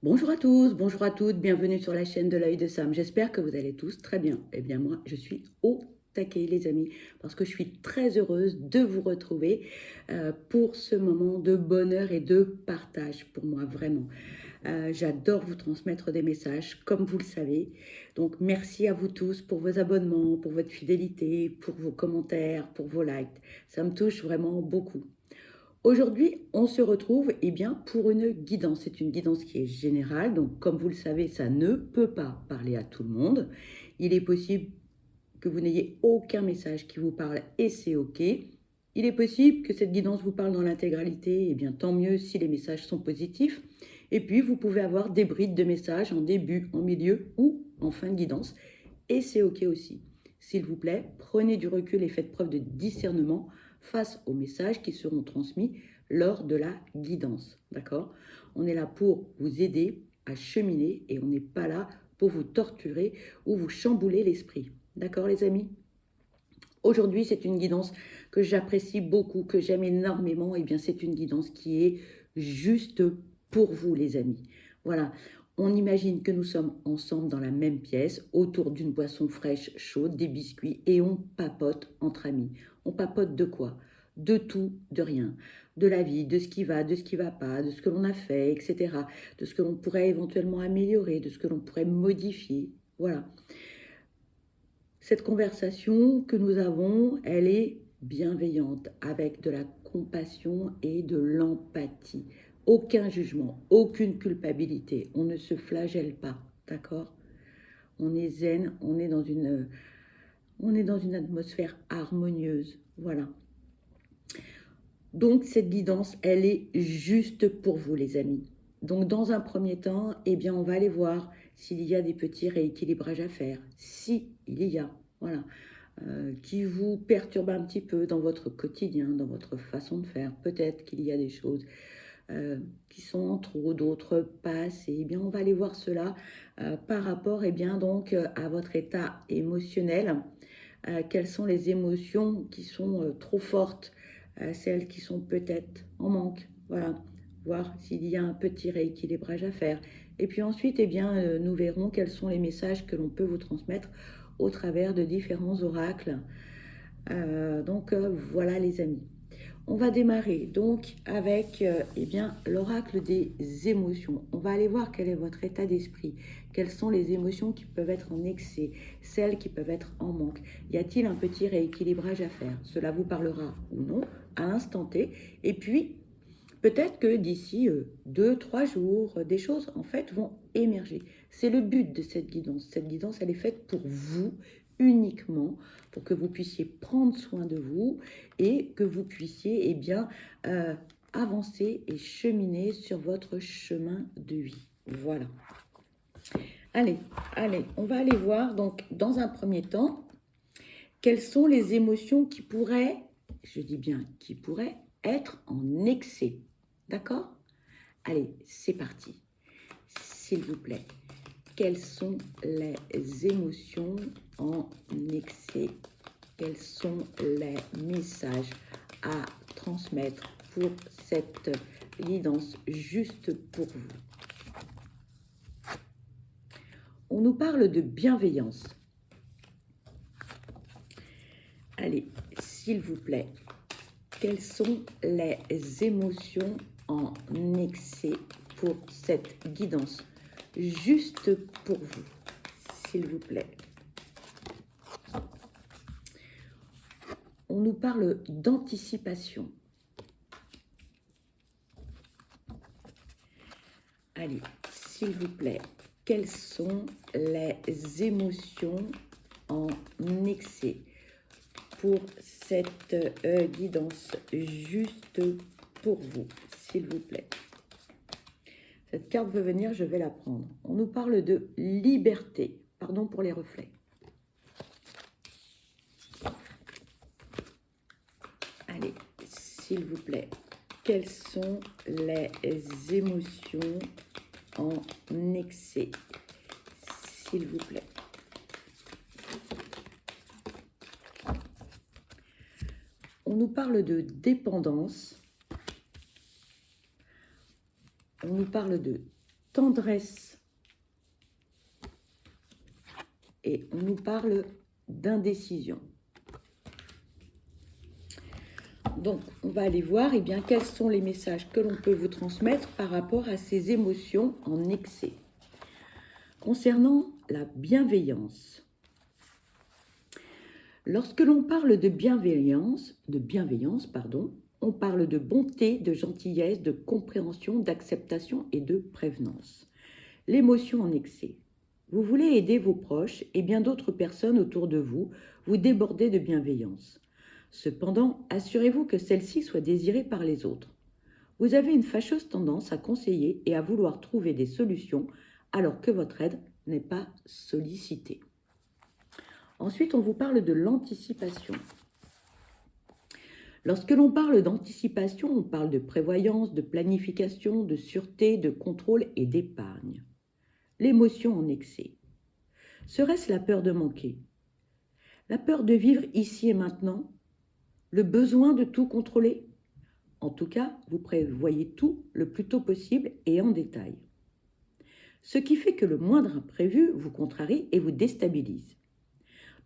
Bonjour à tous, bonjour à toutes, bienvenue sur la chaîne de l'œil de Sam. J'espère que vous allez tous très bien. Eh bien moi, je suis au taquet les amis, parce que je suis très heureuse de vous retrouver pour ce moment de bonheur et de partage pour moi, vraiment. J'adore vous transmettre des messages, comme vous le savez. Donc merci à vous tous pour vos abonnements, pour votre fidélité, pour vos commentaires, pour vos likes. Ça me touche vraiment beaucoup. Aujourd'hui, on se retrouve pour une guidance. C'est une guidance qui est générale, donc comme vous le savez, ça ne peut pas parler à tout le monde. Il est possible que vous n'ayez aucun message qui vous parle et c'est OK. Il est possible que cette guidance vous parle dans l'intégralité, et bien tant mieux si les messages sont positifs. Et puis, vous pouvez avoir des brides de messages en début, en milieu ou en fin de guidance, et c'est OK aussi. S'il vous plaît, prenez du recul et faites preuve de discernement face aux messages qui seront transmis lors de la guidance. D'accord? On est là pour vous aider à cheminer et on n'est pas là pour vous torturer ou vous chambouler l'esprit. D'accord les amis? Aujourd'hui, c'est une guidance que j'apprécie beaucoup, que j'aime énormément. Et bien, c'est une guidance qui est juste pour vous, les amis. Voilà. On imagine que nous sommes ensemble dans la même pièce, autour d'une boisson fraîche, chaude, des biscuits, et on papote entre amis. On papote de quoi? De tout, de rien. De la vie, de ce qui va, de ce qui ne va pas, de ce que l'on a fait, etc. De ce que l'on pourrait éventuellement améliorer, de ce que l'on pourrait modifier. Voilà. Cette conversation que nous avons, elle est bienveillante, avec de la compassion et de l'empathie. Aucun jugement, aucune culpabilité. On ne se flagelle pas, d'accord? On est zen, on est dans une atmosphère harmonieuse. Voilà. Donc, cette guidance, elle est juste pour vous, les amis. Donc, dans un premier temps, eh bien, on va aller voir s'il y a des petits rééquilibrages à faire. Si il y a, voilà. Qui vous perturbe un petit peu dans votre quotidien, dans votre façon de faire. Peut-être qu'il y a des choses qui sont en trop, d'autres pas assez. Eh bien, on va aller voir cela par rapport à votre état émotionnel. Quelles sont les émotions qui sont trop fortes, celles qui sont peut-être en manque. Voilà, voir s'il y a un petit rééquilibrage à faire. Et puis ensuite, nous verrons quels sont les messages que l'on peut vous transmettre au travers de différents oracles. Voilà les amis. On va démarrer donc avec l'oracle des émotions. On va aller voir quel est votre état d'esprit, quelles sont les émotions qui peuvent être en excès, celles qui peuvent être en manque. Y a-t-il un petit rééquilibrage à faire? Cela vous parlera ou non à l'instant T. Et puis, peut-être que d'ici 2, 3 jours, des choses en fait vont émerger. C'est le but de cette guidance. Cette guidance, elle est faite pour vous uniquement, pour que vous puissiez prendre soin de vous et que vous puissiez avancer et cheminer sur votre chemin de vie. Voilà. Allez, on va aller voir donc dans un premier temps quelles sont les émotions qui pourraient, je dis bien qui pourraient, être en excès. D'accord? Allez, c'est parti. S'il vous plaît, quelles sont les émotions en excès? Quels sont les messages à transmettre pour cette guidance juste pour vous? On nous parle de bienveillance. Allez, s'il vous plaît, quelles sont les émotions en excès pour cette guidance juste pour vous, s'il vous plaît? On nous parle d'anticipation. Allez, s'il vous plaît, quelles sont les émotions en excès pour cette guidance juste pour vous, s'il vous plaît? Cette carte veut venir, je vais la prendre. On nous parle de liberté. Pardon pour les reflets. Allez, s'il vous plaît, quelles sont les émotions en excès, s'il vous plaît? On nous parle de dépendance. On nous parle de tendresse. Et on nous parle d'indécision. Donc, on va aller voir quels sont les messages que l'on peut vous transmettre par rapport à ces émotions en excès. Concernant la bienveillance. Lorsque l'on parle de bienveillance, on parle de bonté, de gentillesse, de compréhension, d'acceptation et de prévenance. L'émotion en excès. Vous voulez aider vos proches et bien d'autres personnes autour de vous, vous débordez de bienveillance. Cependant, assurez-vous que celle-ci soit désirée par les autres. Vous avez une fâcheuse tendance à conseiller et à vouloir trouver des solutions alors que votre aide n'est pas sollicitée. Ensuite, on vous parle de l'anticipation. Lorsque l'on parle d'anticipation, on parle de prévoyance, de planification, de sûreté, de contrôle et d'épargne. L'émotion en excès. Serait-ce la peur de manquer? La peur de vivre ici et maintenant? Le besoin de tout contrôler? En tout cas, vous prévoyez tout le plus tôt possible et en détail. Ce qui fait que le moindre imprévu vous contrarie et vous déstabilise.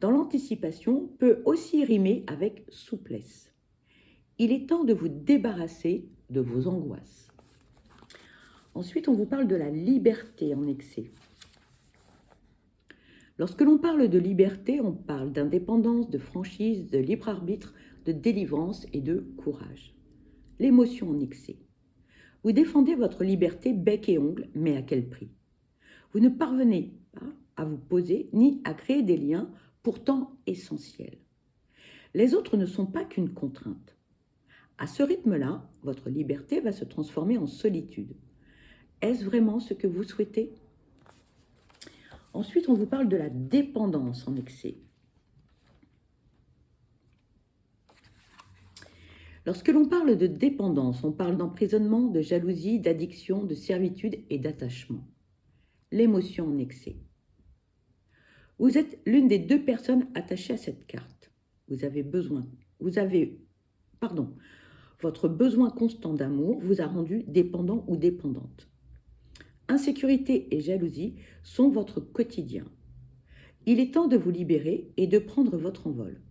Dans l'anticipation peut aussi rimer avec souplesse. Il est temps de vous débarrasser de vos angoisses. Ensuite, on vous parle de la liberté en excès. Lorsque l'on parle de liberté, on parle d'indépendance, de franchise, de libre arbitre, de délivrance et de courage. L'émotion en excès. Vous défendez votre liberté bec et ongle, mais à quel prix? Vous ne parvenez pas à vous poser ni à créer des liens pourtant essentiels. Les autres ne sont pas qu'une contrainte. À ce rythme-là, votre liberté va se transformer en solitude. Est-ce vraiment ce que vous souhaitez? Ensuite, on vous parle de la dépendance en excès. Lorsque l'on parle de dépendance, on parle d'emprisonnement, de jalousie, d'addiction, de servitude et d'attachement. L'émotion en excès. Vous êtes l'une des deux personnes attachées à cette carte. Votre besoin constant d'amour vous a rendu dépendant ou dépendante. Insécurité et jalousie sont votre quotidien. Il est temps de vous libérer et de prendre votre envol.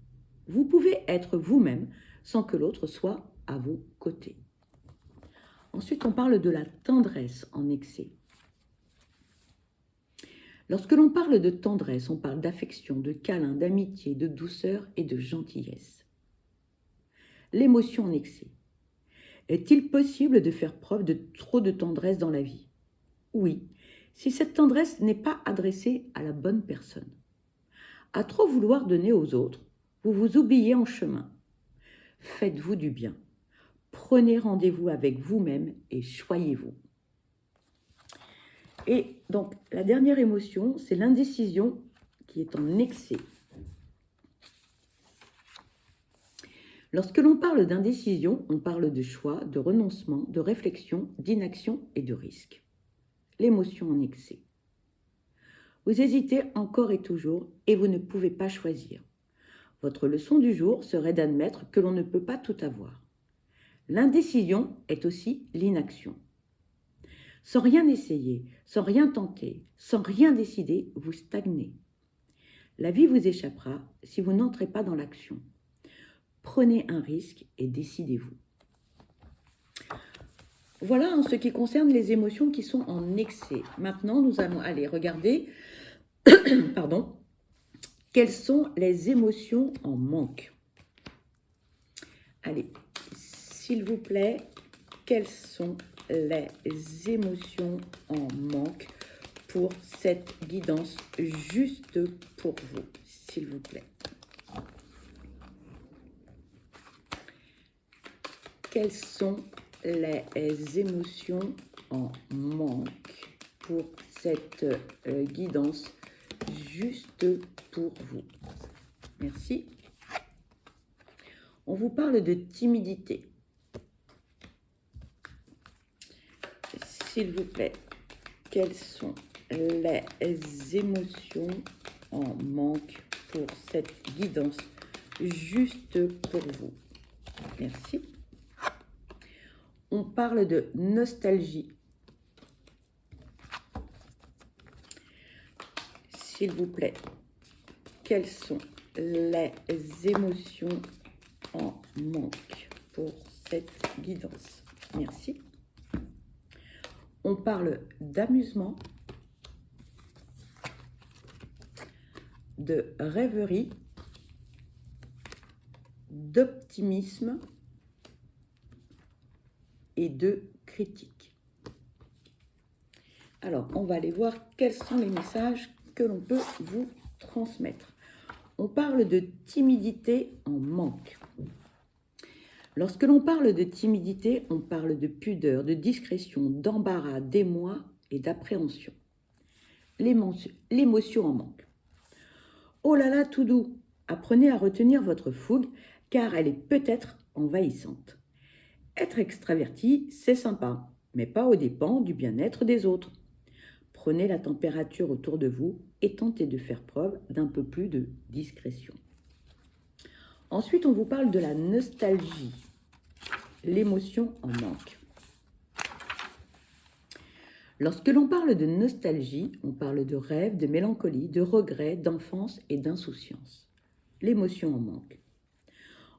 Vous pouvez être vous-même sans que l'autre soit à vos côtés. Ensuite, on parle de la tendresse en excès. Lorsque l'on parle de tendresse, on parle d'affection, de câlin, d'amitié, de douceur et de gentillesse. L'émotion en excès. Est-il possible de faire preuve de trop de tendresse dans la vie? Oui, si cette tendresse n'est pas adressée à la bonne personne. À trop vouloir donner aux autres, vous vous oubliez en chemin. Faites-vous du bien. Prenez rendez-vous avec vous-même et choyez-vous. Et donc, la dernière émotion, c'est l'indécision qui est en excès. Lorsque l'on parle d'indécision, on parle de choix, de renoncement, de réflexion, d'inaction et de risque. L'émotion en excès. Vous hésitez encore et toujours et vous ne pouvez pas choisir. Votre leçon du jour serait d'admettre que l'on ne peut pas tout avoir. L'indécision est aussi l'inaction. Sans rien essayer, sans rien tenter, sans rien décider, vous stagnez. La vie vous échappera si vous n'entrez pas dans l'action. Prenez un risque et décidez-vous. Voilà en ce qui concerne les émotions qui sont en excès. Maintenant, nous allons aller regarder quelles sont les émotions en manque. Allez, s'il vous plaît, quelles sont les émotions en manque pour cette guidance juste pour vous, s'il vous plaît. Quelles sont les émotions en manque pour cette guidance juste pour vous? Merci. On vous parle de timidité. S'il vous plaît, quelles sont les émotions en manque pour cette guidance juste pour vous? Merci. On parle de nostalgie. s'il vous plaît, quelles sont les émotions en manque pour cette guidance? Merci. On parle d'amusement, de rêverie, d'optimisme et de critique. Alors, on va aller voir quels sont les messages que l'on peut vous transmettre. On parle de timidité en manque. Lorsque l'on parle de timidité, on parle de pudeur, de discrétion, d'embarras, d'émoi et d'appréhension. L'émotion en manque. Oh là là, tout doux, apprenez à retenir votre fougue car elle est peut-être envahissante. Être extraverti, c'est sympa, mais pas aux dépens du bien-être des autres. Prenez la température autour de vous et tentez de faire preuve d'un peu plus de discrétion. Ensuite, on vous parle de la nostalgie, l'émotion en manque. Lorsque l'on parle de nostalgie, on parle de rêve, de mélancolie, de regret, d'enfance et d'insouciance. L'émotion en manque.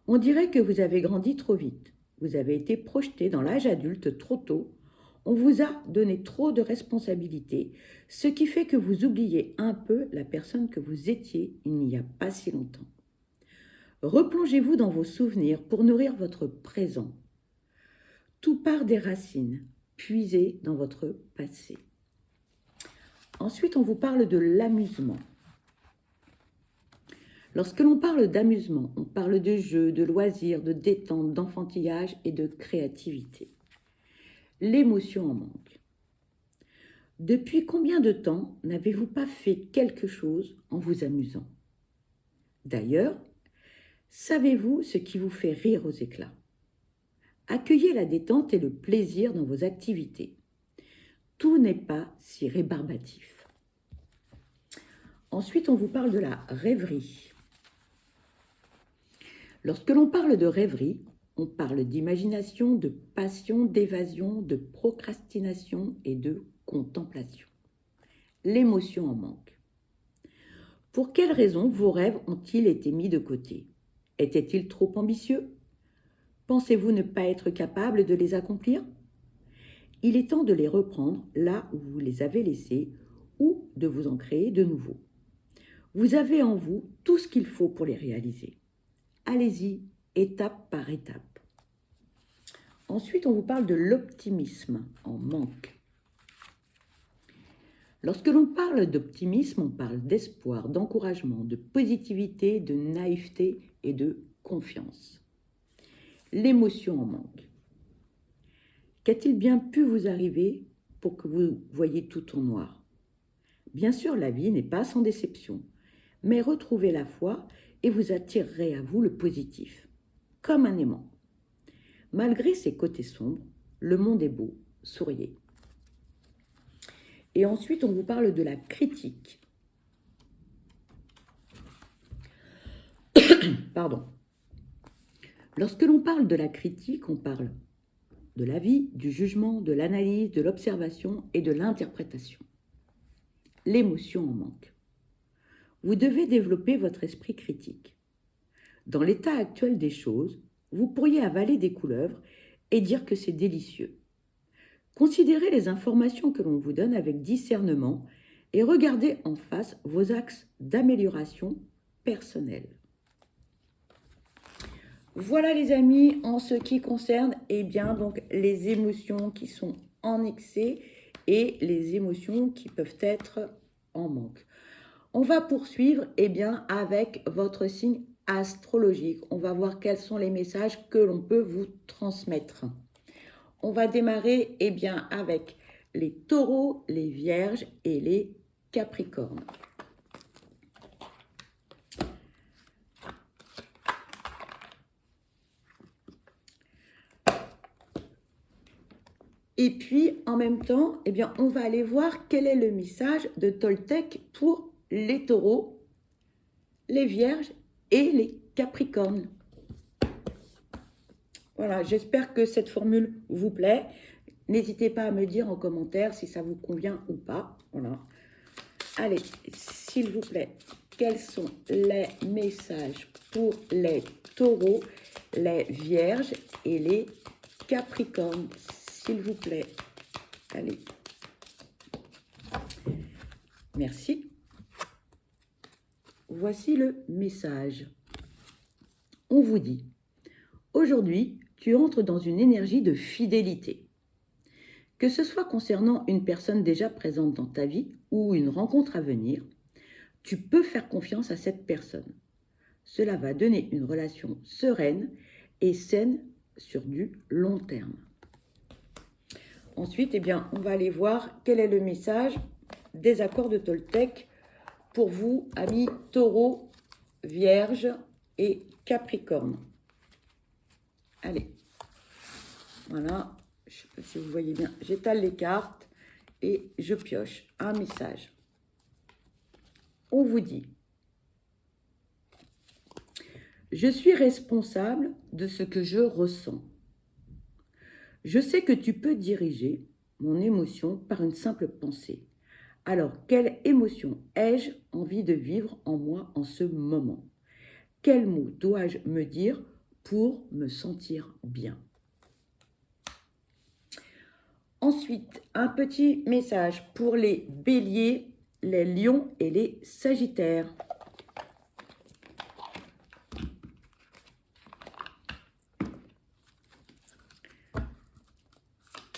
On dirait que vous avez grandi trop vite. Vous avez été projeté dans l'âge adulte trop tôt. On vous a donné trop de responsabilités, ce qui fait que vous oubliez un peu la personne que vous étiez il n'y a pas si longtemps. Replongez-vous dans vos souvenirs pour nourrir votre présent. Tout part des racines, puisées dans votre passé. Ensuite, on vous parle de l'amusement. Lorsque l'on parle d'amusement, on parle de jeux, de loisirs, de détente, d'enfantillage et de créativité. L'émotion en manque. Depuis combien de temps n'avez-vous pas fait quelque chose en vous amusant? D'ailleurs, savez-vous ce qui vous fait rire aux éclats? Accueillez la détente et le plaisir dans vos activités. Tout n'est pas si rébarbatif. Ensuite, on vous parle de la rêverie. Lorsque l'on parle de rêverie, on parle d'imagination, de passion, d'évasion, de procrastination et de contemplation. L'émotion en manque. Pour quelles raisons vos rêves ont-ils été mis de côté? Étaient-ils trop ambitieux? Pensez-vous ne pas être capable de les accomplir? Il est temps de les reprendre là où vous les avez laissés ou de vous en créer de nouveaux. Vous avez en vous tout ce qu'il faut pour les réaliser. Allez-y, étape par étape. Ensuite, on vous parle de l'optimisme en manque. Lorsque l'on parle d'optimisme, on parle d'espoir, d'encouragement, de positivité, de naïveté et de confiance. L'émotion en manque. Qu'a-t-il bien pu vous arriver pour que vous voyiez tout en noir? Bien sûr, la vie n'est pas sans déception, mais retrouvez la foi et vous attirerez à vous le positif, comme un aimant. Malgré ses côtés sombres, le monde est beau, souriez. Et ensuite, on vous parle de la critique. Pardon. Lorsque l'on parle de la critique, on parle de l'avis, du jugement, de l'analyse, de l'observation et de l'interprétation. L'émotion en manque. Vous devez développer votre esprit critique. Dans l'état actuel des choses, vous pourriez avaler des couleuvres et dire que c'est délicieux. Considérez les informations que l'on vous donne avec discernement et regardez en face vos axes d'amélioration personnelle. Voilà les amis, en ce qui concerne donc les émotions qui sont en excès et les émotions qui peuvent être en manque. On va poursuivre avec votre signe astrologique. On va voir quels sont les messages que l'on peut vous transmettre. On va démarrer avec les taureaux, les vierges et les capricornes. Et puis, en même temps, on va aller voir quel est le message de Toltec pour les taureaux, les vierges et les capricornes. Voilà, j'espère que cette formule vous plaît. N'hésitez pas à me dire en commentaire si ça vous convient ou pas. Voilà. Allez, s'il vous plaît, quels sont les messages pour les taureaux, les vierges et les capricornes, s'il vous plaît. Allez. Merci. Voici le message. On vous dit, aujourd'hui, tu entres dans une énergie de fidélité. Que ce soit concernant une personne déjà présente dans ta vie ou une rencontre à venir, tu peux faire confiance à cette personne. Cela va donner une relation sereine et saine sur du long terme. Ensuite, on va aller voir quel est le message des accords de Toltec pour vous, amis Taureau, Vierge et Capricorne. Allez, voilà, je ne sais pas si vous voyez bien, j'étale les cartes et je pioche un message. On vous dit, je suis responsable de ce que je ressens. Je sais que tu peux diriger mon émotion par une simple pensée. Alors, quelle émotion ai-je envie de vivre en moi en ce moment? Quels mots dois-je me dire pour me sentir bien? Ensuite, un petit message pour les béliers, les lions et les sagittaires.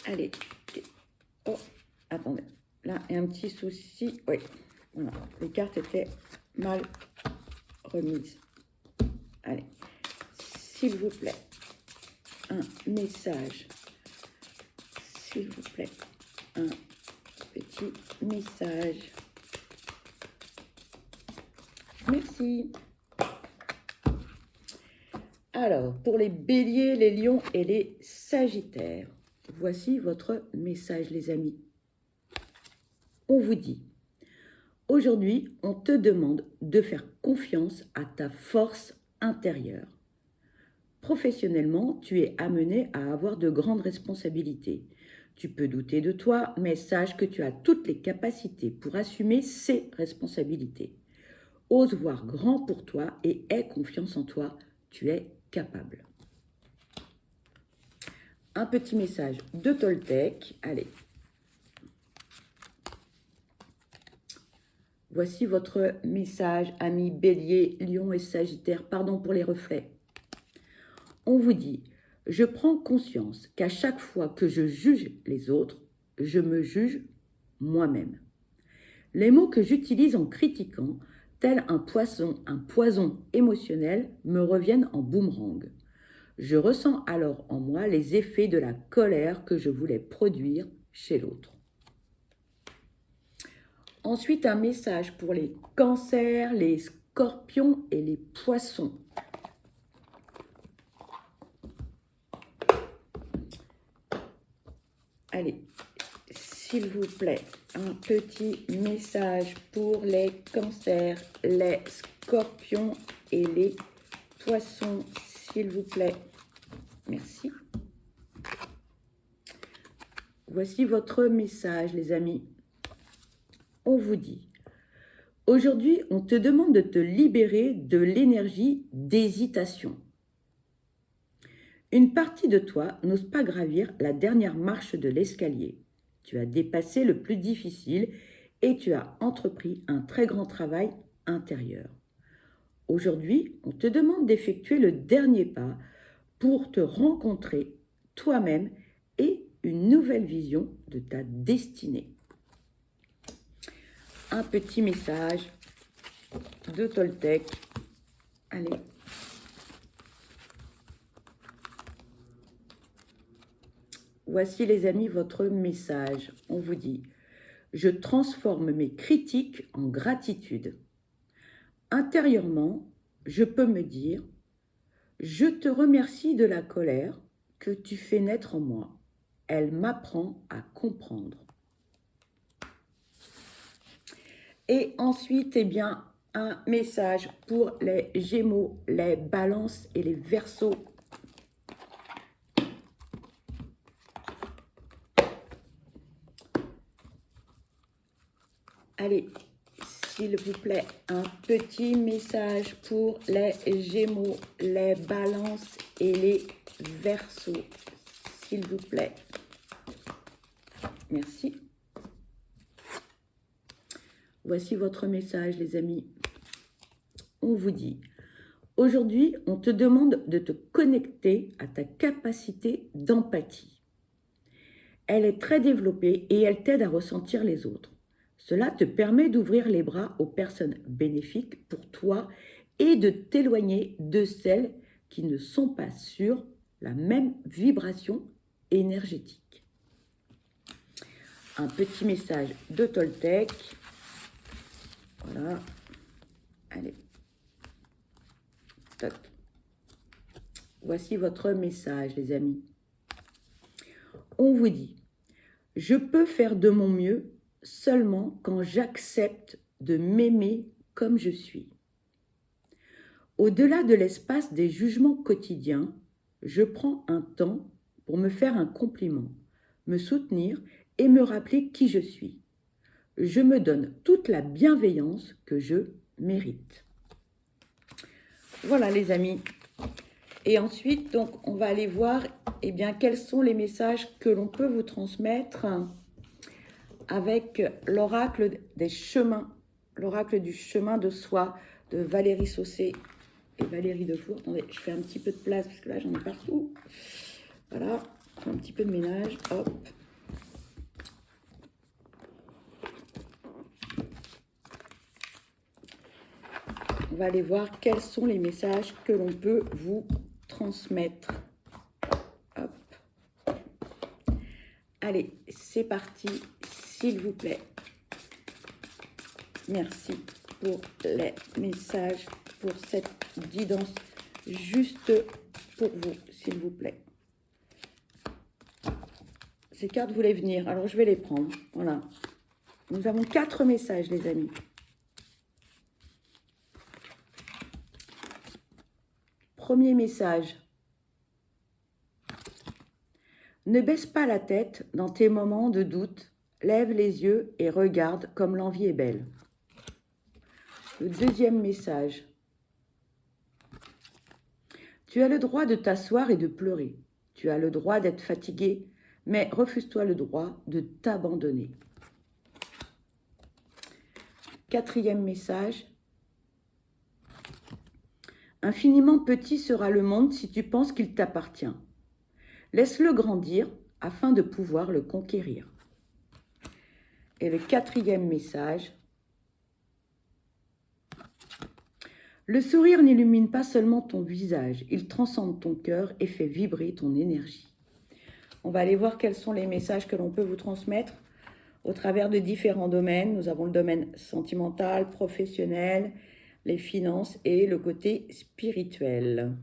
Allez. Oh, attendez. Là, il y a un petit souci. Oui, voilà. Les cartes étaient mal remises. Allez. S'il vous plaît, un message. S'il vous plaît, un petit message. Merci. Alors, pour les béliers, les lions et les sagittaires, voici votre message, les amis. On vous dit, aujourd'hui, on te demande de faire confiance à ta force intérieure. Professionnellement, tu es amené à avoir de grandes responsabilités. Tu peux douter de toi, mais sache que tu as toutes les capacités pour assumer ces responsabilités. Ose voir grand pour toi et aie confiance en toi, tu es capable. Un petit message de Toltec, allez. Voici votre message, amis Bélier, Lion et Sagittaire, pardon pour les reflets. On vous dit, je prends conscience qu'à chaque fois que je juge les autres, je me juge moi-même. Les mots que j'utilise en critiquant, tel un poison émotionnel, me reviennent en boomerang. Je ressens alors en moi les effets de la colère que je voulais produire chez l'autre. Ensuite, un message pour les cancers, les scorpions et les poissons. Allez, s'il vous plaît, un petit message pour les cancers, les scorpions et les poissons, s'il vous plaît. Merci. Voici votre message, les amis. On vous dit, aujourd'hui, on te demande de te libérer de l'énergie d'hésitation. Une partie de toi n'ose pas gravir la dernière marche de l'escalier. Tu as dépassé le plus difficile et tu as entrepris un très grand travail intérieur. Aujourd'hui, on te demande d'effectuer le dernier pas pour te rencontrer toi-même et une nouvelle vision de ta destinée. Un petit message de Toltec. Allez. Voici les amis votre message. On vous dit, je transforme mes critiques en gratitude. Intérieurement, je peux me dire, je te remercie de la colère que tu fais naître en moi. Elle m'apprend à comprendre. Et ensuite, un message pour les Gémeaux, les Balances et les Verseaux. Allez, s'il vous plaît, un petit message pour les Gémeaux, les Balances et les Verseaux, s'il vous plaît. Merci. Voici votre message, les amis. On vous dit, aujourd'hui, on te demande de te connecter à ta capacité d'empathie. Elle est très développée et elle t'aide à ressentir les autres. Cela te permet d'ouvrir les bras aux personnes bénéfiques pour toi et de t'éloigner de celles qui ne sont pas sur la même vibration énergétique. Un petit message de Toltec. Voilà. Allez. Toc. Voici votre message, les amis. On vous dit, je peux faire de mon mieux seulement quand j'accepte de m'aimer comme je suis. Au-delà de l'espace des jugements quotidiens, je prends un temps pour me faire un compliment, me soutenir et me rappeler qui je suis. Je me donne toute la bienveillance que je mérite. Voilà les amis. Et ensuite, donc, on va aller voir quels sont les messages que l'on peut vous transmettre avec l'oracle des chemins, l'oracle du chemin de soi de Valérie Saucé et Valérie Defour. Attendez, je fais un petit peu de place parce que là, j'en ai partout. Voilà, un petit peu de ménage. Hop. On va aller voir quels sont les messages que l'on peut vous transmettre. Hop. Allez, c'est parti, s'il vous plaît. Merci pour les messages, pour cette guidance juste pour vous, s'il vous plaît. Ces cartes voulaient venir, alors je vais les prendre. Voilà. Nous avons 4 messages, les amis. Premier message. Ne baisse pas la tête dans tes moments de doute. Lève les yeux et regarde comme l'envie est belle. Le deuxième message. Tu as le droit de t'asseoir et de pleurer. Tu as le droit d'être fatigué, mais refuse-toi le droit de t'abandonner. Quatrième message. Infiniment petit sera le monde si tu penses qu'il t'appartient. Laisse-le grandir afin de pouvoir le conquérir. Et le quatrième message. Le sourire n'illumine pas seulement ton visage, il transcende ton cœur et fait vibrer ton énergie. On va aller voir quels sont les messages que l'on peut vous transmettre au travers de différents domaines. Nous avons le domaine sentimental, professionnel, les finances et le côté spirituel.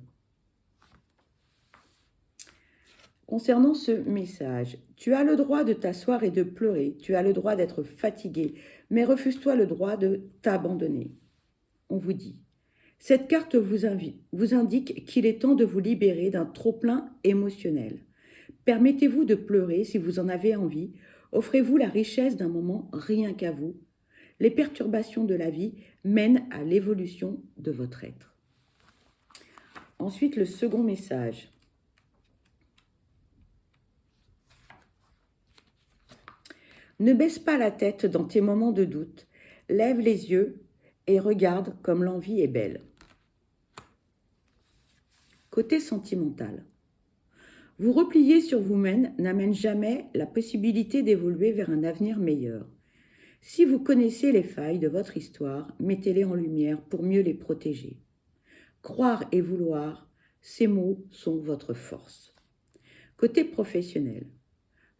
Concernant ce message, tu as le droit de t'asseoir et de pleurer, tu as le droit d'être fatigué, mais refuse-toi le droit de t'abandonner. On vous dit, cette carte vous indique qu'il est temps de vous libérer d'un trop-plein émotionnel. Permettez-vous de pleurer si vous en avez envie, offrez-vous la richesse d'un moment rien qu'à vous. Les perturbations de la vie mènent à l'évolution de votre être. Ensuite, le second message. Ne baisse pas la tête dans tes moments de doute. Lève les yeux et regarde comme l'envie est belle. Côté sentimental. Vous replier sur vous-même n'amène jamais la possibilité d'évoluer vers un avenir meilleur. Si vous connaissez les failles de votre histoire, mettez-les en lumière pour mieux les protéger. Croire et vouloir, ces mots sont votre force. Côté professionnel.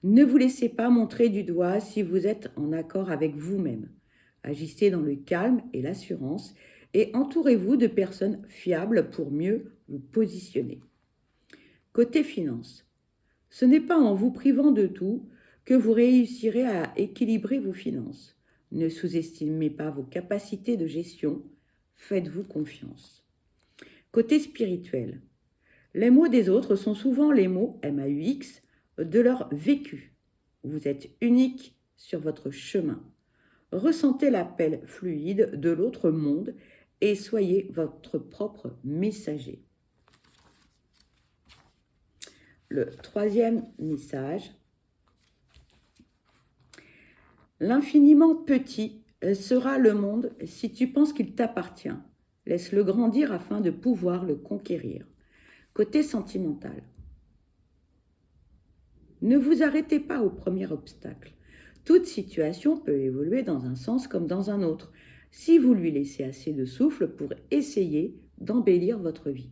Ne vous laissez pas montrer du doigt si vous êtes en accord avec vous-même. Agissez dans le calme et l'assurance et entourez-vous de personnes fiables pour mieux vous positionner. Côté finance, ce n'est pas en vous privant de tout que vous réussirez à équilibrer vos finances. Ne sous-estimez pas vos capacités de gestion, faites-vous confiance. Côté spirituel, les mots des autres sont souvent les mots MAUX de leur vécu. Vous êtes unique sur votre chemin. Ressentez l'appel fluide de l'autre monde et soyez votre propre messager. Le troisième message. L'infiniment petit sera le monde si tu penses qu'il t'appartient. Laisse-le grandir afin de pouvoir le conquérir. Côté sentimental. Ne vous arrêtez pas au premier obstacle. Toute situation peut évoluer dans un sens comme dans un autre, si vous lui laissez assez de souffle pour essayer d'embellir votre vie.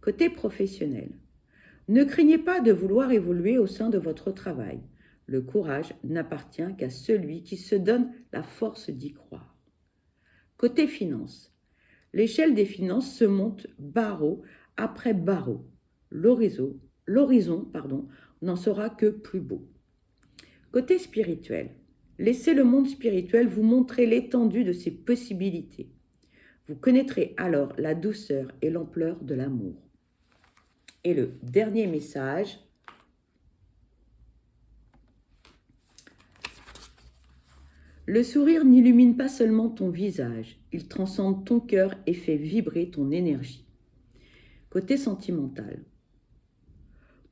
Côté professionnel. Ne craignez pas de vouloir évoluer au sein de votre travail. Le courage n'appartient qu'à celui qui se donne la force d'y croire. Côté finances. L'échelle des finances se monte barreau après barreau. L'horizon, n'en sera que plus beau. Côté spirituel. Laissez le monde spirituel vous montrer l'étendue de ses possibilités. Vous connaîtrez alors la douceur et l'ampleur de l'amour. Et le dernier message. Le sourire n'illumine pas seulement ton visage, il transcende ton cœur et fait vibrer ton énergie. Côté sentimental.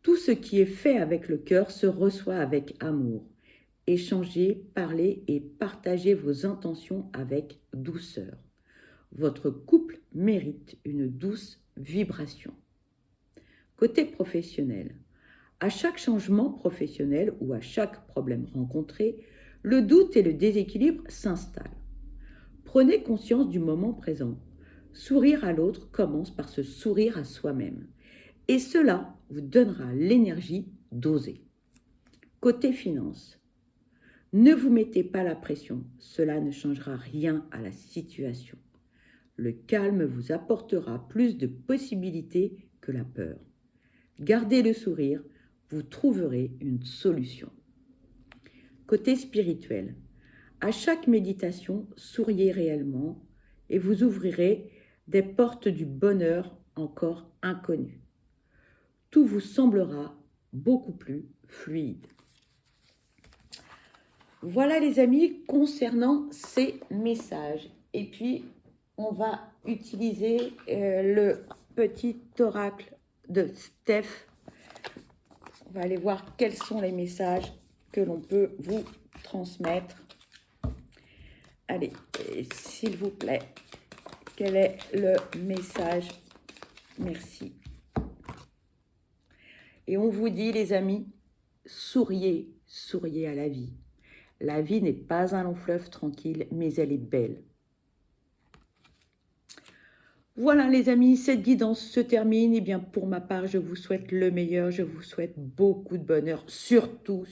Tout ce qui est fait avec le cœur se reçoit avec amour. Échangez, parlez et partagez vos intentions avec douceur. Votre couple mérite une douce vibration. Côté professionnel. À chaque changement professionnel ou à chaque problème rencontré, le doute et le déséquilibre s'installent. Prenez conscience du moment présent. Sourire à l'autre commence par se sourire à soi-même. Et cela vous donnera l'énergie d'oser. Côté finance. Ne vous mettez pas la pression, cela ne changera rien à la situation. Le calme vous apportera plus de possibilités que la peur. Gardez le sourire, vous trouverez une solution. Côté spirituel, à chaque méditation, souriez réellement et vous ouvrirez des portes du bonheur encore inconnues. Tout vous semblera beaucoup plus fluide. Voilà les amis concernant ces messages. Et puis, on va utiliser le petit oracle de Steph. On va aller voir quels sont les messages que l'on peut vous transmettre. Allez, s'il vous plaît, quel est le message? Merci. Et on vous dit, les amis, souriez, souriez à la vie. La vie n'est pas un long fleuve tranquille, mais elle est belle. Voilà les amis, cette guidance se termine. Et bien pour ma part, je vous souhaite le meilleur, je vous souhaite beaucoup de bonheur. Surtout,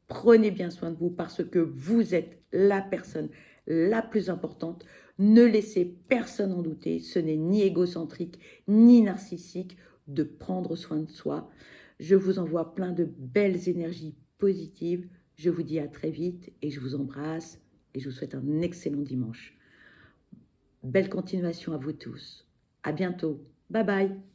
prenez bien soin de vous parce que vous êtes la personne la plus importante. Ne laissez personne en douter, ce n'est ni égocentrique, ni narcissique de prendre soin de soi. Je vous envoie plein de belles énergies positives. Je vous dis à très vite et je vous embrasse et je vous souhaite un excellent dimanche. Belle continuation à vous tous. À bientôt. Bye bye.